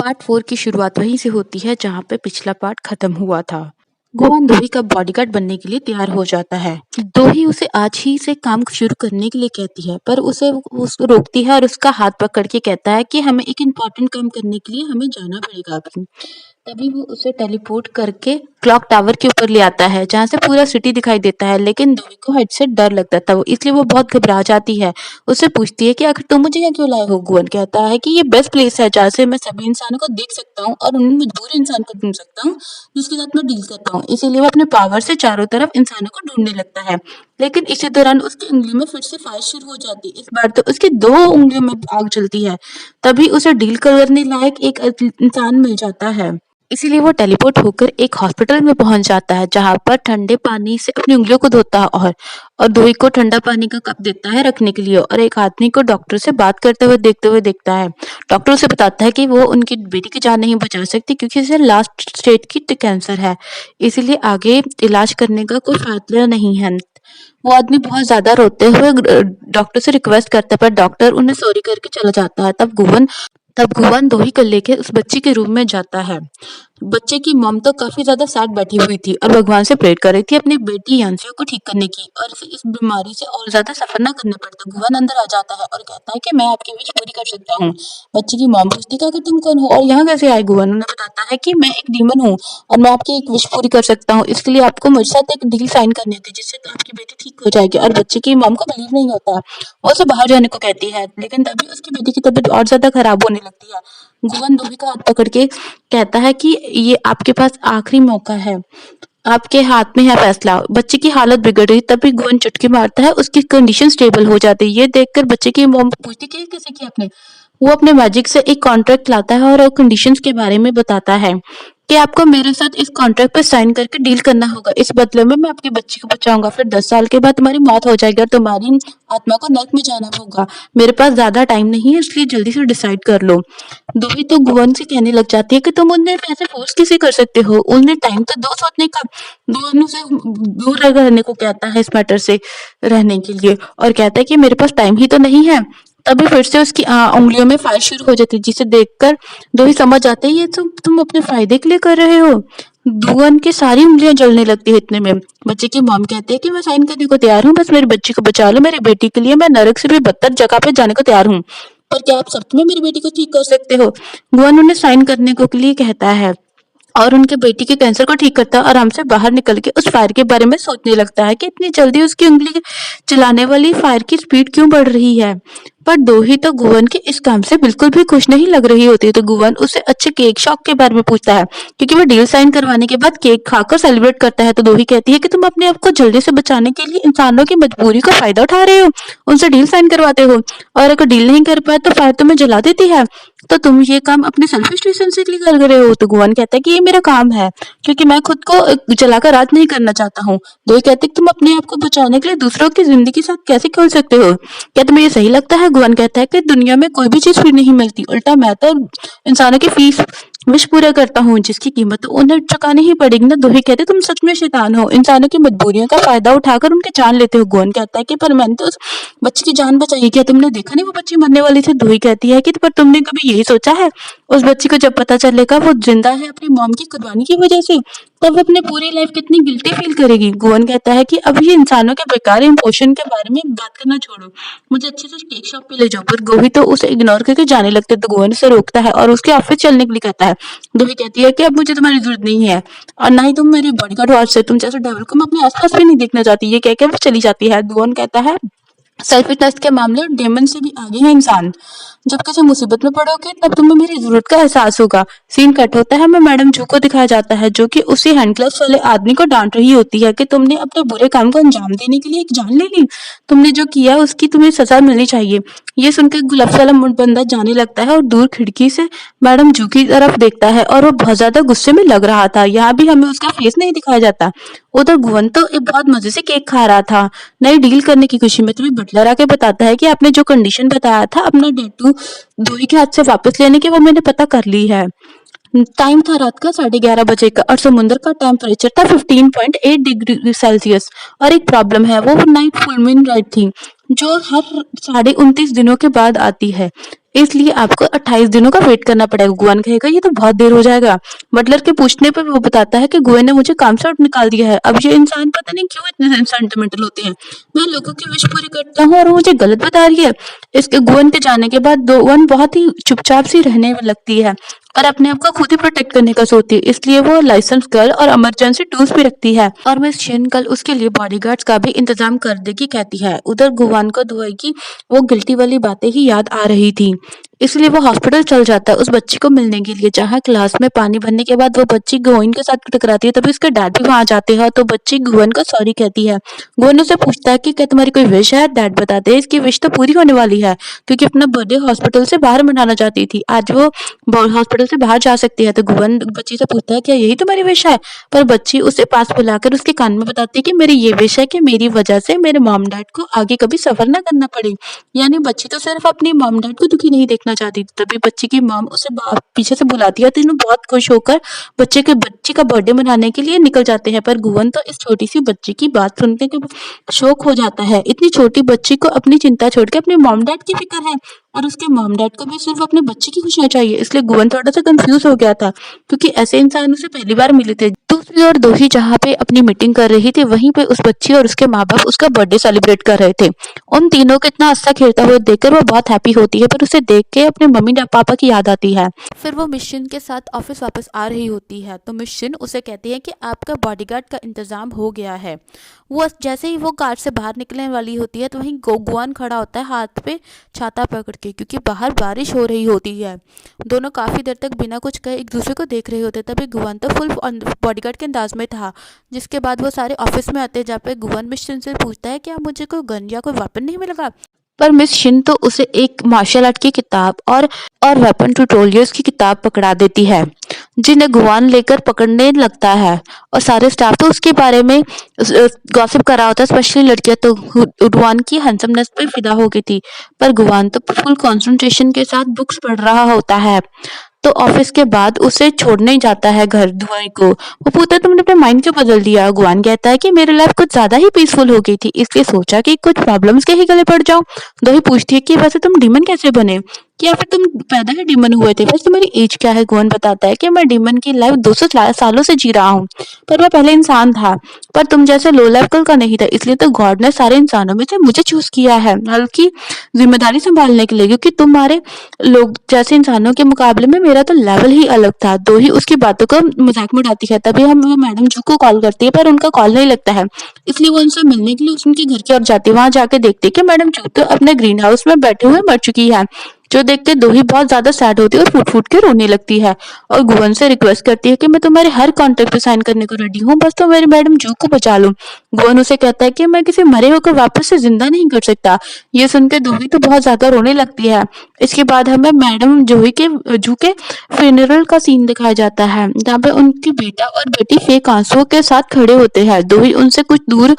Part 4 की शुरुआत वहीं से होती है जहाँ पे पिछला पार्ट खत्म हुआ था। गोवान दोही का बॉडीगार्ड बनने के लिए तैयार हो जाता है। दोही उसे आज ही से काम शुरू करने के लिए कहती है, पर उसे उसको रोकती है और उसका हाथ पकड़ के कहता है कि हमें एक इम्पोर्टेंट काम करने के लिए हमें जाना पड़ेगा अभी। तभी वो उसे टेलीपोर्ट करके क्लॉक टावर के ऊपर ले आता है जहाँ से पूरा सिटी दिखाई देता है, लेकिन दोही को हद से डर लगता था वो, इसलिए वो बहुत घबरा जाती है। उससे पूछती है कि आखिर तुम मुझे यहाँ क्यों लाए हो। गुवन कहता है कि ये बेस्ट प्लेस है जहाँ से मैं सभी इंसानों को देख सकता हूँ और उन मजबूर इंसान को ढूंढ सकता हूँ जिसके साथ मैं डील करता हूँ। इसीलिए वो अपने पावर से चारों तरफ इंसानों को ढूंढने लगता है, लेकिन इसी दौरान उसकी उंगली में फिर से फायर शुरू हो जाती है। इस बार तो उसकी 2 उंगलियों में आग जलती है। तभी उसे डील करने लायक एक इंसान मिल जाता है। इसीलिए वो टेलीपोर्ट होकर एक हॉस्पिटल में पहुंच जाता है जहां पर ठंडे पानी से अपनी उंगलियों को धोता है और दोई को ठंडा पानी का कप देता है रखने के लिए, और एक आदमी को डॉक्टर से बात करते हुए देखता है। डॉक्टर उसे बताता है कि वो उनकी बेटी की जान नहीं बचा सकती क्योंकि इसे लास्ट स्टेज की कैंसर है, इसीलिए आगे इलाज करने का कोई फायदा नहीं है। वो आदमी बहुत ज्यादा रोते हुए डॉक्टर से रिक्वेस्ट करता है, पर डॉक्टर उन्हें सॉरी करके चला जाता है। तब गुवन दोही को लेकर उस बच्ची के रूम में जाता है। बच्चे की मॉम तो काफी ज्यादा सैड बैठी हुई थी और भगवान से प्रेयर कर रही थी अपनी बेटी यांसियो को ठीक करने की और इसे इस बीमारी से और ज्यादा सफर ना करने पड़ता। गुवन अंदर आ जाता है और कहता है कि मैं आपकी विश पूरी कर सकता हूँ। बच्चे की मॉम पूछती है कि तुम कौन हो और यहाँ कैसे आए। गुवन उन्हें बताता है कि मैं एक डीमन हूँ और मैं आपकी एक विश पूरी कर सकता हूँ, इसके लिए आपको मेरे साथ एक डील साइन करनी थी जिससे तो आपकी बेटी ठीक हो जाएगी। और बच्चे की मॉम को बिलीव नहीं होता, वो उसे बाहर जाने को कहती है, लेकिन तभी उसकी बेटी की तबीयत और ज्यादा खराब होने लगती है। गुवन दोही का हाथ पकड़ के कहता है कि ये आपके पास आखिरी मौका है, आपके हाथ में है फैसला। बच्चे की हालत बिगड़ रही तभी गुवन चुटकी मारता है, उसकी कंडीशन स्टेबल हो जाती है। ये देखकर बच्चे की मॉम पूछती कि कैसे किया आपने। वो अपने मैजिक से एक कॉन्ट्रैक्ट लाता है और कंडीशंस के बारे में बताता है कि आपको मेरे साथ इस कॉन्ट्रैक्ट पर साइन करके डील करना होगा। इस बदले में मैं आपके बच्चे को बचाऊंगा, फिर 10 साल के बाद तुम्हारी मौत हो जाएगी और तुम्हारी आत्मा को नर्क में जाना होगा। मेरे पास ज्यादा टाइम नहीं है, इसलिए जल्दी से डिसाइड कर लो। दोही तो गुवन से कहने लग जाती है कि तुम उन्हें ऐसे फोर्स कैसे कर सकते हो, उन्हें टाइम तो दो सोचने का। गुवन उसे दूर रहने को कहता है इस मैटर से रहने के लिए और कहता है कि मेरे पास टाइम ही तो नहीं है। तभी फिर से उसकी उंगलियों में फायर शुरू हो जाती है, जिसे देखकर दोही समझ जाते हैं ये तुम अपने फायदे के लिए कर रहे हो। गुवन की सारी उंगलियां जलने लगती है। इतने में बच्चे की मॉम कहती है कि मैं साइन करने को तैयार हूँ, बस मेरी बच्ची को बचा लो। मेरी बेटी के लिए मैं नरक से भी बदतर जगह पे जाने को तैयार हूँ, पर क्या आप सच में मेरी बेटी को ठीक कर सकते हो। गुवन उन्हें साइन करने को के लिए कहता है और उनके बेटी के कैंसर को ठीक करता है। आराम से बाहर निकल के उस फायर के बारे में सोचने लगता है कि इतनी जल्दी उसकी उंगली चलाने वाली फायर की स्पीड क्यों बढ़ रही है। पर दोही तो गुवन के इस काम से बिल्कुल भी खुश नहीं लग रही होती, तो गुवन उससे अच्छे केक शॉप के बारे में पूछता है क्योंकि वो डील साइन करवाने के बाद केक खाकर सेलिब्रेट करता है। तो दोही कहती है कि तुम अपने आप को जल्दी से बचाने के लिए इंसानों की मजबूरी का फायदा उठा रहे हो, उनसे डील साइन करवाते हो, और अगर डील नहीं कर पाए तो फायर तुम्हें जला देती है, तो तुम ये काम अपने सेल्फिश रीजन से लिए कर रहे हो। तो गुवन कहता है कि ये मेरा काम है क्योंकि मैं खुद को जलाकर राज नहीं करना चाहता हूँ। दोही कहते कि तुम अपने आप को बचाने के लिए दूसरों की जिंदगी के साथ कैसे खेल सकते हो, क्या तुम्हें ये सही लगता है। गुवन कहता है कि दुनिया में कोई भी चीज फ्री नहीं मिलती, उल्टा मैं तो इंसानों की फीस विश पूरा करता हूँ जिसकी कीमत तो उन्हें चुकानी ही पड़ेगी ना। दोही कहते तुम सच में शैतान हो, इंसानों की मजबूरियों का फायदा उठाकर उनकी जान लेते हो। गुवन कहता है कि पर मैंने तो उस बच्ची की जान बचाई, क्या तुमने देखा नहीं वो बच्ची मरने वाली थी। दोही कहती है कि पर तुमने कभी यही सोचा है उस बच्ची को जब पता चलेगा वो जिंदा है अपनी मॉम की कुर्बानी की वजह से, तब वो अपनी पूरी लाइफ कितनी गिल्टी फील करेगी। गुवन कहता है कि अब ये इंसानों के बेकार इमोशन के बारे में बात करना छोड़ो, मुझे अच्छे से केक शॉप पे ले जाओ। पर गोही तो उसे इग्नोर करके जाने लगते, तो गुवन उसे रोकता है और उसके ऑफिस चलने के लिए कहता है। दोही कहती है कि अब मुझे तुम्हारी जरूरत नहीं है और ना ही तुम मेरी बॉडीगार्ड हो, आज से तुम जैसे डेविल को मैं अपने आसपास भी नहीं देखना चाहती। ये कहकर वो चली जाती है। गुवन कहता है सेल्फिशनेस के मामले डेमन से भी आगे है इंसान, जब किसी मुसीबत में पड़ोगे तब तुम्हें मेरी जरूरत का एहसास होगा। सीन कट होता है, हमें मैडम जू को दिखाया जाता है जो कि उसी हैंडग्लव्स वाले आदमी को डांट रही होती है कि तुमने अपने बुरे काम को अंजाम देने के लिए एक जान ले ली, तुमने जो किया उसकी तुम्हें सजा मिलनी चाहिए। ये सुनकर गुलाब वाला बंदा जाने लगता है और दूर खिड़की से मैडम जू की तरफ देखता है और वो बहुत ज्यादा गुस्से में लग रहा था। यहाँ भी हमें उसका फेस नहीं दिखाया जाता। उधर गुवन तो एक बहुत मजे से केक खा रहा था नई डील करने की खुशी में। तभी बटलर आके बताता है कि आपने जो कंडीशन बताया था अपना डेटू दोही के हाथ से वापस लेने की, वो मैंने पता कर ली है। टाइम था रात का 11:30 बजे का और समुद्र का टेम्परेचर था 15.8 डिग्री सेल्सियस। और एक प्रॉब्लम है, वो नाइट फुल मून राइट थी जो हर 29.5 दिनों के बाद आती है। इसलिए आपको 28 दिनों का वेट करना पड़ेगा। गुआन कहेगा ये तो बहुत देर हो जाएगा। बटलर के पूछने पर वो बताता है कि गुएन ने मुझे काम से निकाल दिया है। अब ये इंसान पता नहीं क्यों इतने सेंटिमेंटल होते हैं। मैं लोगों की विश पूरी करता हूँ और वो मुझे गलत बता रही है। इसके गुएन के जाने के बाद गुएन बहुत ही चुपचाप सी रहने लगती है और अपने आप को खुद ही प्रोटेक्ट करने का सोचती है। इसलिए वो लाइसेंस गर्ल और इमरजेंसी टूल्स भी रखती है और मिस शिन कल उसके लिए बॉडीगार्ड्स का भी इंतजाम कर देगी कहती है। उधर गुवान को दुआई की वो गिल्टी वाली बातें ही याद आ रही थी, इसलिए वो हॉस्पिटल चल जाता है उस बच्ची को मिलने के लिए, जहाँ क्लास में पानी भरने के बाद वो बच्ची गोइन के साथ टकराती है। तभी उसके डैड भी वहां जाते हैं तो बच्ची गोइन को सॉरी कहती है। गोइन उससे पूछता है कि क्या तुम्हारी कोई विश है। डैड बताते हैं इसकी विश तो पूरी होने वाली है क्योंकि अपना बर्थडे हॉस्पिटल से बाहर मनाना चाहती थी, आज वो हॉस्पिटल से बाहर जा सकती है। तो गोवन बच्ची से पूछता है क्या यही तुम्हारी विश है, पर बच्ची उसे पास बुलाकर उसके कान में बताती है कि मेरी ये विश है कि मेरी वजह से मेरे मॉम डैड को आगे कभी सफर ना करना पड़े। यानी बच्ची तो सिर्फ अपनी मॉम डैड को दुखी नहीं देखना चाहती थी। तभी बच्ची की मॉम उसे पीछे से बुलाती है, तीनों बहुत खुश होकर बच्ची का बर्थडे मनाने के लिए निकल जाते हैं। पर गुवन तो इस छोटी सी बच्ची की बात सुनने के शौक हो जाता है। इतनी छोटी बच्ची को अपनी चिंता छोड़ के अपने मॉम डैड की फिक्र है और उसके मॉम डैड को भी सिर्फ अपने बच्चे की खुशियां चाहिए। इसलिए गुवन थोड़ा सा कंफ्यूज हो गया था क्योंकि ऐसे इंसान उसे पहली बार मिले थे। दूसरी ओर दोही जहाँ पे अपनी मीटिंग कर रही थी, वहीं पे उस बच्ची और उसके माँ बाप उसका बर्थडे सेलिब्रेट कर रहे थे। उन तीनों को इतना अच्छा खेलता हुआ देखकर वो बहुत हैप्पी होती है, पर उसे देख के अपने मम्मी पापा की याद आती है। फिर वो मिशन के साथ ऑफिस वापस आ रही होती है तो मिशन उसे कहती है कि आपका बॉडीगार्ड का इंतजाम हो गया है। वो जैसे ही वो कार से बाहर निकलने वाली होती है तो वहीं गुआन खड़ा होता है हाथ पे छाता पकड़ के, क्योंकि बाहर बारिश हो रही होती है। दोनों काफी देर तक बिना कुछ कहे एक दूसरे को देख रहे होते। तभी गुआन तो फुल बॉडीगार्ड के अंदाज में था। जिसके बाद वो सारे ऑफिस में आते हैं जहाँ पे गुआन मिशन से पूछता है क्या मुझे कोई गन या कोई वेपन नहीं मिलेगा। पर मिस शिन तो उसे एक मार्शल आर्ट की किताब और वेपन ट्यूटोरियल्स की किताब पकड़ा देती है, जिन्हें गुआन लेकर पकड़ने लगता है और सारे स्टाफ तो उसके बारे में गॉसिप कर रहा होता है। स्पेशली लड़कियां तो गुआन की हैंडसमनेस पे फिदा हो गई थी, पर गुआन तो फुल कंसंट्रेशन के साथ बुक्स पढ़ रहा होता है। तो ऑफिस के बाद उसे छोड़ने जाता है घर दुआई को। वो पूछता है तुमने अपने माइंड क्यों बदल दिया। गुआन कहता है कि मेरी लाइफ कुछ ज्यादा ही पीसफुल हो गई थी, इसलिए सोचा कि कुछ प्रॉब्लम्स के ही गले पड़ जाऊं। दोही पूछती है कि वैसे तुम डीमन कैसे बने, या फिर तुम पैदा ही डीमन हुए थे, वैसे तुम्हारी एज क्या है। गुआन बताता है कि मैं डीमन की लाइफ 200 सालों से जी रहा हूँ, पर मैं पहले इंसान था, पर तुम जैसे लो लेवल का नहीं था, इसलिए तो गॉड ने सारे इंसानों में से मुझे चूज किया है हल्की जिम्मेदारी संभालने के लिए, क्योंकि तुम्हारे लोग जैसे इंसानों के मुकाबले में मेरा तो लेवल ही अलग था। दो ही उसकी बातों को मजाक में उड़ाती है। तभी हम वो मैडम जू को कॉल करती है, पर उनका कॉल नहीं लगता है, इसलिए वो उनसे मिलने के लिए उनके घर की ओर जाती है। वहां जाके देखती है कि मैडम जू तो अपने ग्रीन हाउस में बैठे हुए मर चुकी है, जो देख के दोही बहुत ज्यादा सैड होती है और फूट फूट के रोने लगती है और गुवन से रिक्वेस्ट करती है कि मैं तुम्हारे हर कॉन्ट्रैक्ट पे साइन करने को रेडी हूँ, बस तुम मेरी मैडम जू को बचा लो। गुवन उसे कहता है कि मैं किसी मरे होकर वापस से जिंदा नहीं कर सकता। ये सुनकर दोही तो बहुत ज्यादा रोने लगती है। इसके बाद हमें मैडम जू के फ्यूनरल का सीन दिखाया जाता है, जहाँ पे उनकी बेटा और बेटी फेक आंसुओं के साथ खड़े होते हैं। दोही उनसे कुछ दूर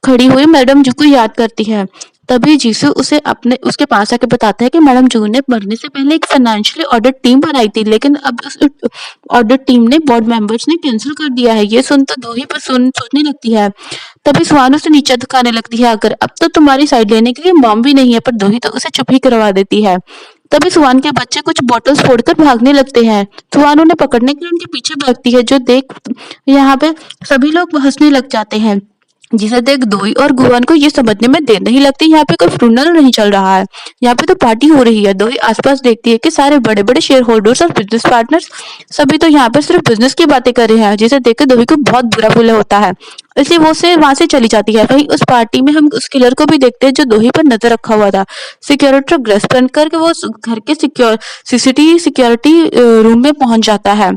खड़ी हुई मैडम जू को याद करती है। तभी जीसू उसके पास आके बताता है कि मैडम जू ने मरने से पहले एक फाइनेंशियली ऑडिट टीम बनाई थी, लेकिन अब उस ऑडिट टीम ने बोर्ड मेंबर्स ने कैंसिल कर दिया है। ये सुन तो दोही पर सोचने लगती है। तभी स्वान उसे नीचे दिखाने लगती है, अगर अब तो तुम्हारी साइड लेने के लिए मॉम भी नहीं है, पर दोही तो उसे चुप ही करवा देती है। तभी सुवान के बच्चे कुछ बॉटल्स फोड़कर भागने लगते हैं। सुवान उन्हें पकड़ने के लिए उनके पीछे भागती है, जो देख यहाँ पे सभी लोग हंसने लग जाते हैं, जिसे देख दोई और गुआन को ये समझने में देर नहीं लगती यहाँ पे कोई फ्यूनरल नहीं चल रहा है, यहाँ पे तो पार्टी हो रही है। दोई आसपास देखती है कि सारे बड़े बड़े शेयर होल्डर्स और बिजनेस पार्टनर्स सभी तो यहाँ पे सिर्फ बिजनेस की बातें कर रहे हैं, जिसे देखकर दोई को बहुत बुरा फील होता है, इसलिए वो से वहां से चली जाती है। वहीं उस पार्टी में हम उस किलर को भी देखते हैं जो दोही पर नजर रखा हुआ था। सिक्योरिटी ड्रेस पहन करके वो घर के सिक्योरिटी रूम में पहुंच जाता है।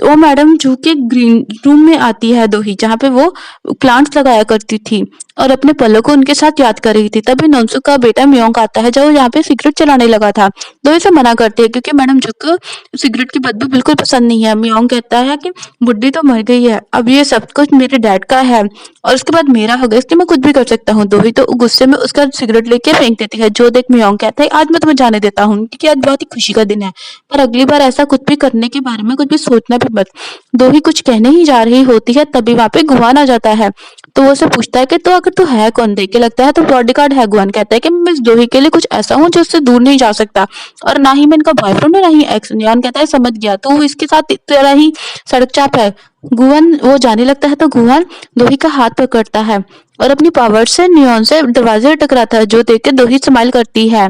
वो मैडम जू के ग्रीन रूम में आती है दोही, जहाँ पे वो प्लांट्स लगाया करती थी और अपने पलों को उनके साथ याद कर रही थी। तभी नोन्सु का बेटा म्योंग आता है, जो यहाँ पे सिगरेट चलाने लगा था। दोही से मना करती है क्योंकि मैडम जू को सिगरेट की बदबू बिल्कुल पसंद नहीं है। म्योंग कहता है कि बुड्ढी तो मर गई है, अब ये सब कुछ मेरे डैड का है और उसके बाद मेरा होगा, इसलिए मैं कुछ भी कर सकता हूँ। दोही तो गुस्से में उसका सिगरेट लेके फेंक देती है, जो देख म्योंग कहता है आज मैं तुम्हें जाने देता हूँ, क्योंकि आज बहुत ही खुशी का दिन है, पर अगली बार ऐसा कुछ भी करने के बारे में कुछ भी सोचना भी मत। दोही कुछ कहने ही जा रही होती है, तभी वहां पे गुआन आ जाता है। तो वो उसे पूछता है कि तो अगर तू है कौन, देख के लगता है तो बॉडीगार्ड है। गुआन कहता है कि मैं इस दोही के लिए कुछ ऐसा हूँ जो उससे दूर नहीं जा सकता, और ना ही मैं इनका बॉयफ्रेंड और ना ही एक्स। नियॉन कहता है समझ गया, तू इसके साथ तेरा ही सड़क चाप है। गुआन वो जाने लगता है तो गुआन दोही का हाथ पकड़ता है और अपनी पावर से नियॉन से दरवाजे टकराता है, जो देख के दोही स्माइल करती है।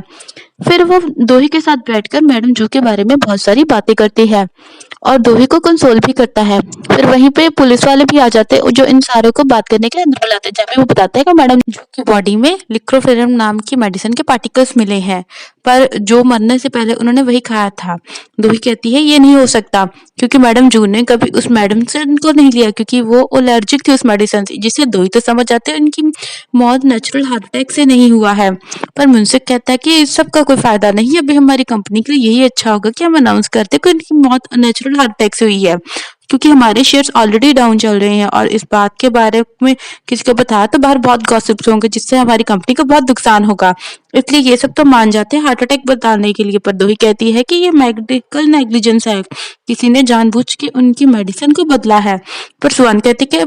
फिर वो दोही के साथ बैठकर मैडम जू के बारे में बहुत सारी बातें करती है और दोही को कंसोल भी करता है। फिर वहीं पे पुलिस वाले भी आ जाते हैं जो इन सारों को बात करने के लिए अंदर बुलाते हैं, जहाँ पे वो बताते हैं कि मैडम जू की बॉडी में लिक्रोफेरम नाम की मेडिसिन के पार्टिकल्स मिले हैं, पर जो मरने से पहले उन्होंने वही खाया था। दोही कहती है ये नहीं हो सकता, क्योंकि मैडम जू ने कभी उस मेडिसिन को नहीं लिया, क्योंकि वो एलर्जिक थी उस मेडिसिन से, जिससे दोही तो समझ जाते हैं उनकी मौत नेचुरल हार्ट अटैक से नहीं हुआ है। पर मुंसिफ कहता है कि इस सब का कोई फायदा नहीं है, अभी हमारी कंपनी के लिए यही अच्छा होगा कि हम अनाउंस कर दें कि उनकी मौत नेचुरल हार्ट अटैक से हुई है, क्योंकि हमारे शेयर्स ऑलरेडी डाउन चल रहे हैं और इस बात के बारे में किसी को बताया तो बाहर बहुत गॉसिप्स होंगे, जिससे हमारी कंपनी को बहुत नुकसान होगा। इसलिए ये सब तो मान जाते हैं हार्ट अटैक बताने के लिए, पर दोही कहती है कि ये मेडिकल नेग्लिजेंस है, किसी ने जानबूझ के उनकी मेडिसिन को बदला है। पर सुहान कहती कि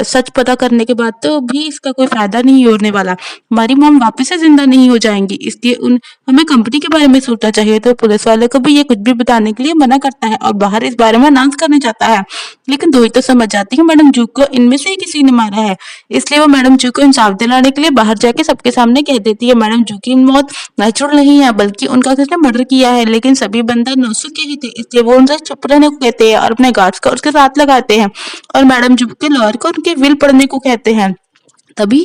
सच पता करने के बाद तो भी इसका कोई फायदा नहीं होने वाला, हमारी मॉम वापस से जिंदा नहीं हो जाएंगी, इसलिए उन हमें कंपनी के बारे में सोचना चाहिए। तो पुलिस वाले को भी ये कुछ भी बताने के लिए मना करता है और बाहर इस बारे में अनाउंस करने जाता है। लेकिन दोही तो समझ जाती है मैडम जू को इनमें से ही किसी ने मारा है, इसलिए वो मैडम जू को इंसाफ दिलाने के लिए बाहर जाके सबके सामने कह देती है मैडम जू की मौत नेचुरल नहीं है, बल्कि उनका किसने मर्डर किया है। लेकिन सभी बंदा नौसू के ही थे, इसलिए वो उनसे चुप रहने को कहते हैं और अपने गार्ड्स को उसके साथ लगाते हैं और मैडम जू के लॉयर को उनकी विल पढ़ने को कहते हैं। तभी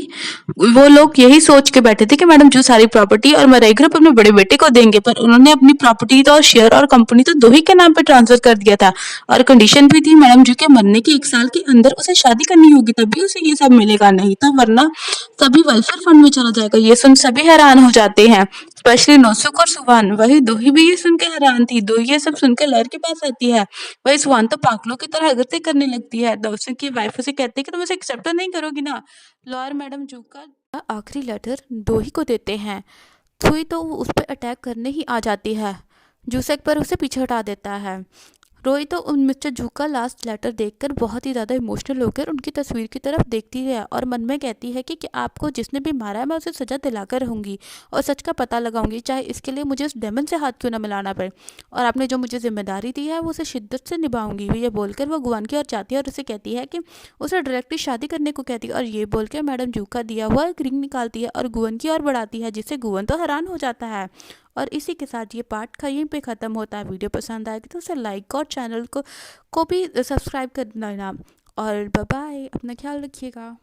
वो लोग यही सोच के बैठे थे कि मैडम जू सारी प्रॉपर्टी और मराई ग्रुप अपने बड़े बेटे को देंगे, पर उन्होंने अपनी प्रॉपर्टी तो और शेयर और कंपनी तो दोही के नाम पे ट्रांसफर कर दिया था, और कंडीशन भी थी मैडम जू के मरने के 1 साल के अंदर उसे शादी करनी होगी, तभी उसे ये सब मिलेगा, नहीं तो वरना सभी वेलफेयर फंड में चला जाएगा। ये सुन सभी हैरान हो जाते हैं, स्पेशली नौसुक और सुवान। वही दोही भी ये सुन के हैरान थी। दोही ये सब सुनकर लहर के पास आती है, वही सुवान तो पागलों की तरह हरकतें करने लगती है। नौसुक की वाइफ उसे कहती है कि तुम इसे एक्सेप्ट नहीं करोगी ना। लॉयर मैडम जू का आखिरी लेटर दोही को देते हैं। थुई तो उस पर अटैक करने ही आ जाती है, जूसेक पर उसे पीछे हटा देता है। रोई तो उन मिस्टर जू का लास्ट लेटर देखकर बहुत ही ज़्यादा इमोशनल होकर उनकी तस्वीर की तरफ देखती है और मन में कहती है कि आपको जिसने भी मारा है मैं उसे सज़ा दिलाकर रहूँगी और सच का पता लगाऊंगी, चाहे इसके लिए मुझे उस डेमन से हाथ क्यों ना मिलाना पड़े, और आपने जो मुझे जिम्मेदारी दी है वो उसे शिद्दत से निभाऊंगी। ये बोलकर वो गुआन की ओर जाती है और उसे कहती है कि उसे डायरेक्टली शादी करने को कहती है, और ये बोल के मैडम जू का दिया हुआ एक रिंग निकालती है और गुआन की ओर बढ़ाती है, जिससे गुआन तो हैरान हो जाता है। और इसी के साथ ये पार्ट यहीं पे ख़त्म होता है। वीडियो पसंद आएगी तो उसे लाइक और चैनल को भी सब्सक्राइब कर देना, और बाय बाय, अपना ख्याल रखिएगा।